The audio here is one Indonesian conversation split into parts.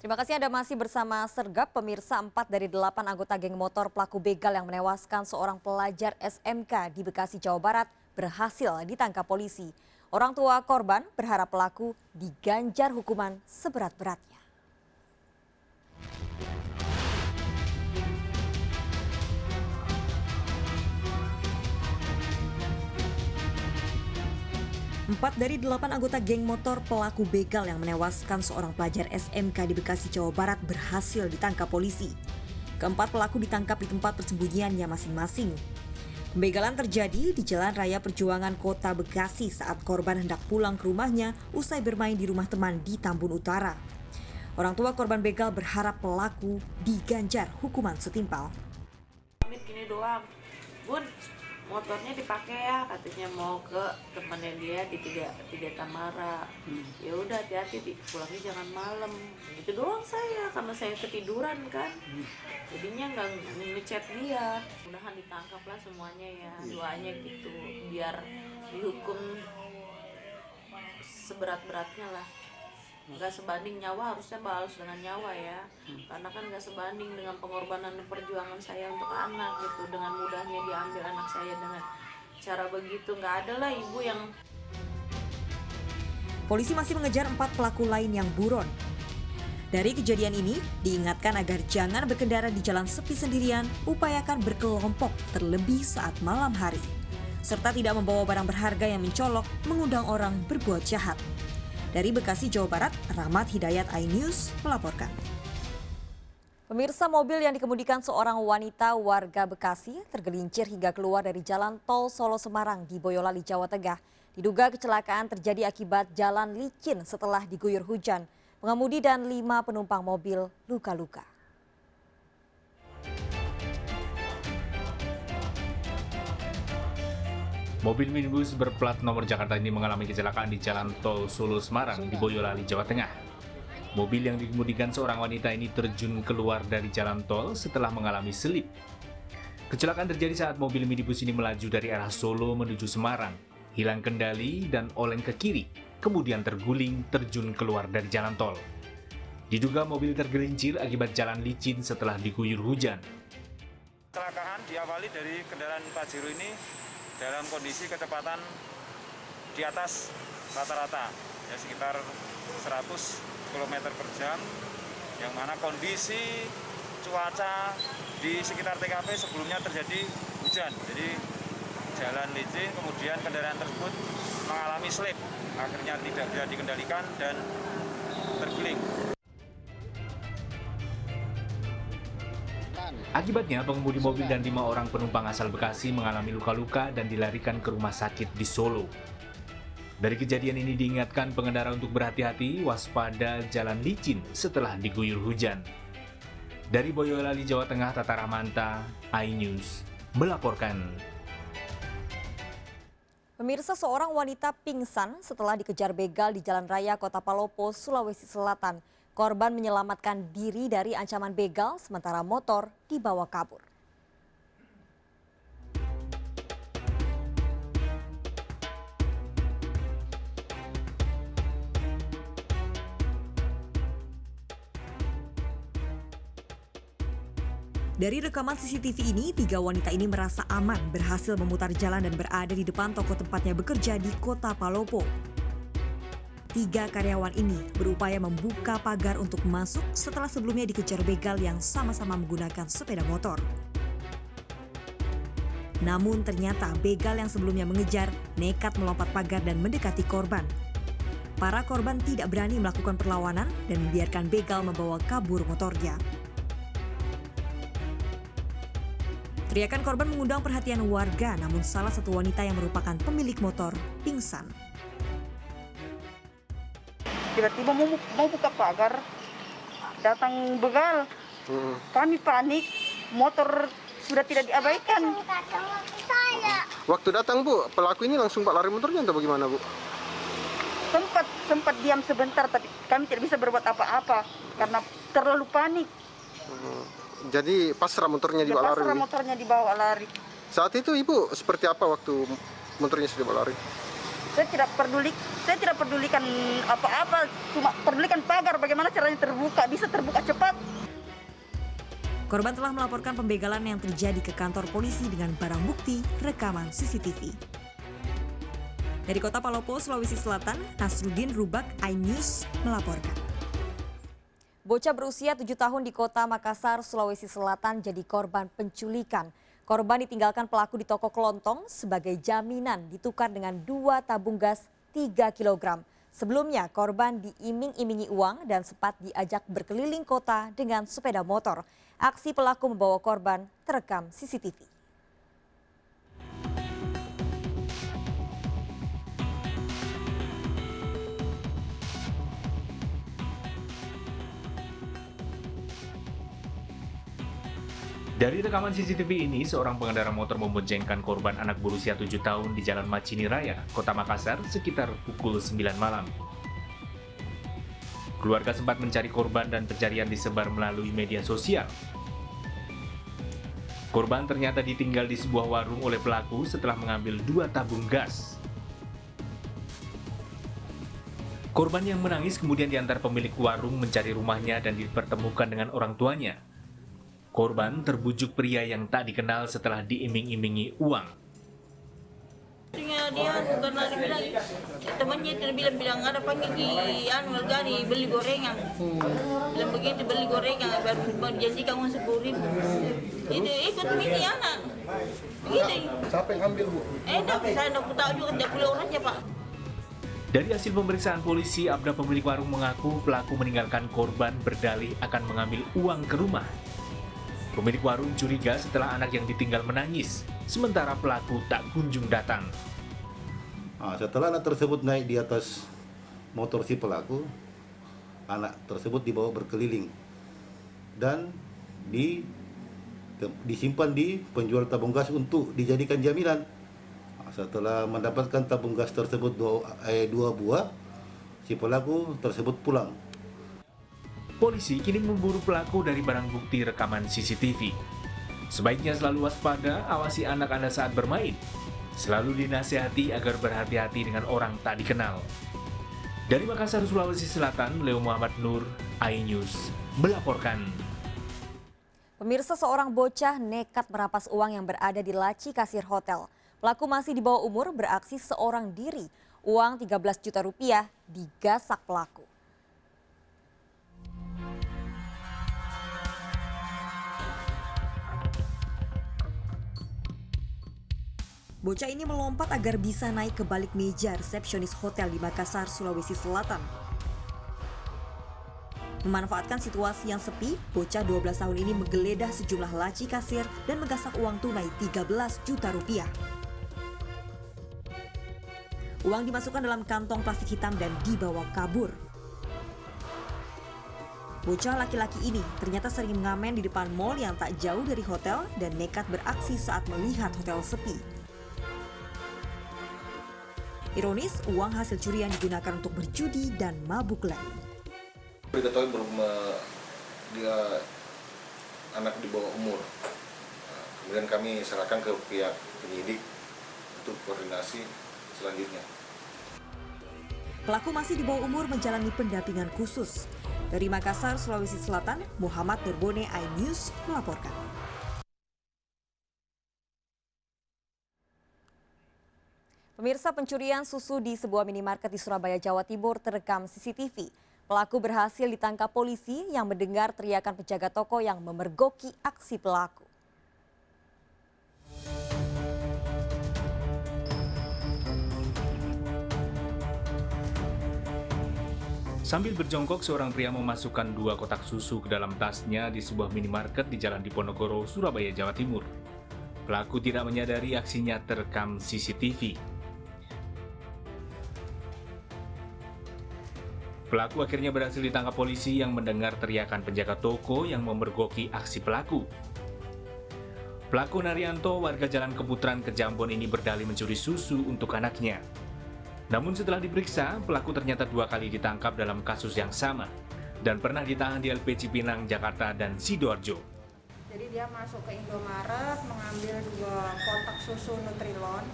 Terima kasih Anda masih bersama Sergap. Pemirsa, 4 dari 8 anggota geng motor pelaku begal yang menewaskan seorang pelajar SMK di Bekasi, Jawa Barat berhasil ditangkap polisi. Orang tua korban berharap pelaku diganjar hukuman seberat-beratnya. Empat dari 8 anggota geng motor pelaku begal yang menewaskan seorang pelajar SMK di Bekasi, Jawa Barat berhasil ditangkap polisi. Keempat pelaku ditangkap di tempat persembunyiannya masing-masing. Pembegalan terjadi di Jalan Raya Perjuangan Kota Bekasi saat korban hendak pulang ke rumahnya usai bermain di rumah teman di Tambun Utara. Orang tua korban begal berharap pelaku diganjar hukuman setimpal. Gini doang, Bun, motornya dipakai ya, katanya mau ke temannya dia di tiga Tamara. Ya udah, hati-hati, pulangnya jangan malam. Gitu doang saya, karena saya ketiduran kan. Jadinya nggak ngechat dia. Mudahan ditangkap lah semuanya ya, doanya gitu, biar dihukum seberat-beratnya lah. Nggak sebanding nyawa, harusnya balas dengan nyawa ya, karena kan nggak sebanding dengan pengorbanan dan perjuangan saya untuk anak gitu. Dengan mudahnya diambil anak saya dengan cara begitu, nggak ada lah ibu yang. Polisi masih mengejar 4 pelaku lain yang buron. Dari kejadian ini, diingatkan agar jangan berkendara di jalan sepi sendirian, upayakan berkelompok terlebih saat malam hari. Serta tidak membawa barang berharga yang mencolok, mengundang orang berbuat jahat. Dari Bekasi, Jawa Barat, Rahmat Hidayat, iNews melaporkan. Pemirsa, mobil yang dikemudikan seorang wanita warga Bekasi tergelincir hingga keluar dari jalan tol Solo Semarang di Boyolali, Jawa Tengah. Diduga kecelakaan terjadi akibat jalan licin setelah diguyur hujan. Pengemudi dan 5 penumpang mobil luka-luka. Mobil minibus berplat nomor Jakarta ini mengalami kecelakaan di Jalan Tol Solo Semarang di Boyolali, Jawa Tengah. Mobil yang dikemudikan seorang wanita ini terjun keluar dari jalan tol setelah mengalami selip. Kecelakaan terjadi saat mobil minibus ini melaju dari arah Solo menuju Semarang, hilang kendali dan oleng ke kiri, kemudian terguling terjun keluar dari jalan tol. Diduga mobil tergelincir akibat jalan licin setelah diguyur hujan. Kecelakaan diawali dari kendaraan Pajero ini dalam kondisi kecepatan di atas rata-rata, ya sekitar 100 km per jam, yang mana kondisi cuaca di sekitar TKP sebelumnya terjadi hujan. Jadi jalan licin, kemudian kendaraan tersebut mengalami slip, akhirnya tidak bisa dikendalikan dan terguling. Akibatnya, pengemudi mobil dan 5 orang penumpang asal Bekasi mengalami luka-luka dan dilarikan ke rumah sakit di Solo. Dari kejadian ini diingatkan pengendara untuk berhati-hati, waspada jalan licin setelah diguyur hujan. Dari Boyolali, Jawa Tengah, Tata Rahmanta, iNews melaporkan. Pemirsa, seorang wanita pingsan setelah dikejar begal di Jalan Raya Kota Palopo, Sulawesi Selatan. Korban menyelamatkan diri dari ancaman begal sementara motor dibawa kabur. Dari rekaman CCTV ini, 3 wanita ini merasa aman berhasil memutar jalan dan berada di depan toko tempatnya bekerja di Kota Palopo. 3 karyawan ini berupaya membuka pagar untuk masuk setelah sebelumnya dikejar begal yang sama-sama menggunakan sepeda motor. Namun ternyata begal yang sebelumnya mengejar nekat melompat pagar dan mendekati korban. Para korban tidak berani melakukan perlawanan dan membiarkan begal membawa kabur motornya. Teriakan korban mengundang perhatian warga, namun salah satu wanita yang merupakan pemilik motor pingsan. Tiba-tiba mau buka pagar, datang begal. Kami panik, motor sudah tidak diabaikan. Waktu datang Bu, pelaku ini langsung lari motornya atau bagaimana Bu? Sempat diam sebentar, tapi kami tidak bisa berbuat apa-apa karena terlalu panik. Jadi pasrah motornya dibawa lari? Pasrah motornya dibawa lari. Saat itu Ibu seperti apa waktu motornya sudah dibawa lari? Saya tidak pedulikan apa-apa, cuma pedulikan pagar bagaimana caranya bisa terbuka cepat. Korban telah melaporkan pembegalan yang terjadi ke kantor polisi dengan barang bukti rekaman CCTV. Dari Kota Palopo, Sulawesi Selatan, Nasruddin Rubak, iNews melaporkan. Bocah berusia 7 tahun di Kota Makassar, Sulawesi Selatan jadi korban penculikan. Korban ditinggalkan pelaku di toko kelontong sebagai jaminan ditukar dengan 2 tabung gas 3 kg. Sebelumnya korban diiming-imingi uang dan sempat diajak berkeliling kota dengan sepeda motor. Aksi pelaku membawa korban terekam CCTV. Dari rekaman CCTV ini, seorang pengendara motor memboncengkan korban anak berusia 7 tahun di Jalan Macini Raya, Kota Makassar, sekitar pukul 9 malam. Keluarga sempat mencari korban dan pencarian disebar melalui media sosial. Korban ternyata ditinggal di sebuah warung oleh pelaku setelah mengambil 2 tabung gas. Korban yang menangis kemudian diantar pemilik warung mencari rumahnya dan dipertemukan dengan orang tuanya. Korban terbujuk pria yang tak dikenal setelah diiming-imingi uang. Dia karena dia bilang temannya bilang ada panggil di Galgani beli gorengan. Bilang begitu beli gorengan baru janjikan uang 10.000. Itu ikut ini anak. Begitu. Siapa yang ambil, Bu? Saya tidak tahu juga tidak boleh orangnya, Pak. Dari hasil pemeriksaan polisi, Abda pemilik warung mengaku pelaku meninggalkan korban berdalih akan mengambil uang ke rumah. Pemilik warung curiga setelah anak yang ditinggal menangis, sementara pelaku tak kunjung datang. Setelah anak tersebut naik di atas motor si pelaku, anak tersebut dibawa berkeliling dan disimpan di penjual tabung gas untuk dijadikan jaminan. Setelah mendapatkan tabung gas tersebut 2 buah, si pelaku tersebut pulang. Polisi kini memburu pelaku dari barang bukti rekaman CCTV. Sebaiknya selalu waspada, awasi anak Anda saat bermain. Selalu dinasihati agar berhati-hati dengan orang tak dikenal. Dari Makassar, Sulawesi Selatan, Leo Muhammad Nur, iNews melaporkan. Pemirsa, seorang bocah nekat merampas uang yang berada di laci kasir hotel. Pelaku masih di bawah umur, beraksi seorang diri. Uang 13 juta rupiah digasak pelaku. Bocah ini melompat agar bisa naik ke balik meja resepsionis hotel di Makassar, Sulawesi Selatan. Memanfaatkan situasi yang sepi, bocah 12 tahun ini menggeledah sejumlah laci kasir dan menggasak uang tunai 13 juta rupiah. Uang dimasukkan dalam kantong plastik hitam dan dibawa kabur. Bocah laki-laki ini ternyata sering mengamen di depan mal yang tak jauh dari hotel dan nekat beraksi saat melihat hotel sepi. Ironis, uang hasil curian digunakan untuk berjudi dan mabuk lem. Diketahui dia anak di bawah umur. Kemudian kami serahkan ke pihak penyidik untuk koordinasi selanjutnya. Pelaku masih di bawah umur menjalani pendampingan khusus. Dari Makassar, Sulawesi Selatan, Muhammad Nurbone, iNews melaporkan. Pemirsa, pencurian susu di sebuah minimarket di Surabaya, Jawa Timur terekam CCTV. Pelaku berhasil ditangkap polisi yang mendengar teriakan penjaga toko yang memergoki aksi pelaku. Sambil berjongkok, seorang pria memasukkan 2 kotak susu ke dalam tasnya di sebuah minimarket di Jalan Diponegoro, Surabaya, Jawa Timur. Pelaku tidak menyadari aksinya terekam CCTV. Pelaku akhirnya berhasil ditangkap polisi yang mendengar teriakan penjaga toko yang memergoki aksi pelaku. Pelaku Naryanto, warga Jalan Keputaran Kejambon ini berdalih mencuri susu untuk anaknya. Namun setelah diperiksa, pelaku ternyata 2 kali ditangkap dalam kasus yang sama dan pernah ditahan di LP Cipinang, Jakarta dan Sidoarjo. Jadi dia masuk ke Indomaret mengambil 2 kotak susu Nutrilon.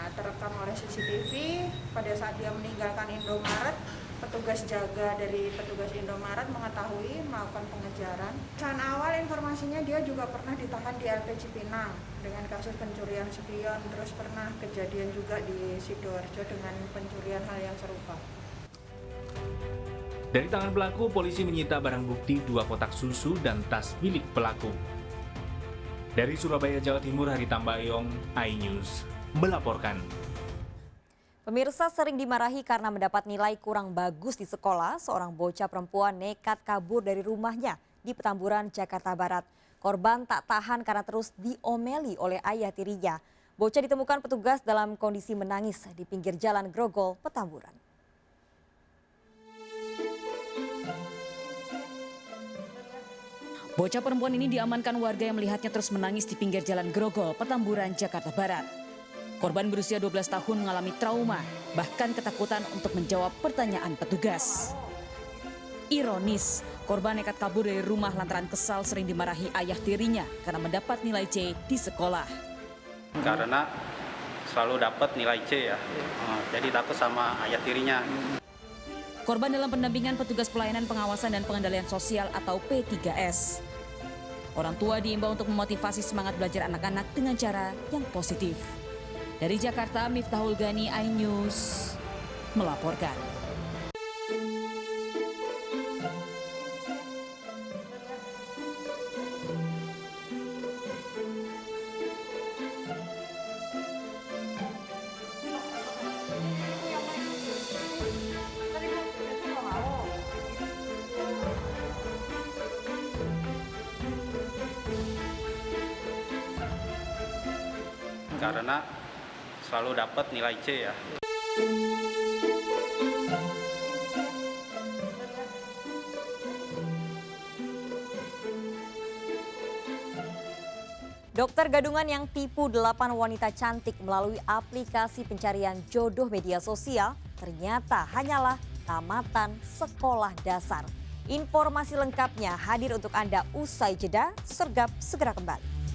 Nah, terekam oleh CCTV pada saat dia meninggalkan Indomaret, petugas jaga dari petugas Indomaret mengetahui, melakukan pengejaran. Saat awal informasinya dia juga pernah ditahan di LP Cipinang dengan kasus pencurian spion, terus pernah kejadian juga di Sidoarjo dengan pencurian hal yang serupa. Dari tangan pelaku, polisi menyita barang bukti 2 kotak susu dan tas milik pelaku. Dari Surabaya, Jawa Timur, Hari Tambayong, iNews melaporkan. Pemirsa, sering dimarahi karena mendapat nilai kurang bagus di sekolah, seorang bocah perempuan nekat kabur dari rumahnya di Petamburan, Jakarta Barat. Korban tak tahan karena terus diomeli oleh ayah tirinya. Bocah ditemukan petugas dalam kondisi menangis di pinggir jalan Grogol, Petamburan. Bocah perempuan ini diamankan warga yang melihatnya terus menangis di pinggir jalan Grogol, Petamburan, Jakarta Barat. Korban berusia 12 tahun mengalami trauma, bahkan ketakutan untuk menjawab pertanyaan petugas. Ironis, korban nekat kabur dari rumah lantaran kesal sering dimarahi ayah tirinya karena mendapat nilai C di sekolah. Karena selalu dapat nilai C ya, jadi takut sama ayah tirinya. Korban dalam pendampingan petugas pelayanan pengawasan dan pengendalian sosial atau P3S. Orang tua diimbau untuk memotivasi semangat belajar anak-anak dengan cara yang positif. Dari Jakarta, Miftahul Gani, iNews melaporkan. Karena selalu dapat nilai C ya. Dokter gadungan yang tipu 8 wanita cantik melalui aplikasi pencarian jodoh media sosial ternyata hanyalah tamatan sekolah dasar. Informasi lengkapnya hadir untuk Anda usai jeda. Sergap segera kembali.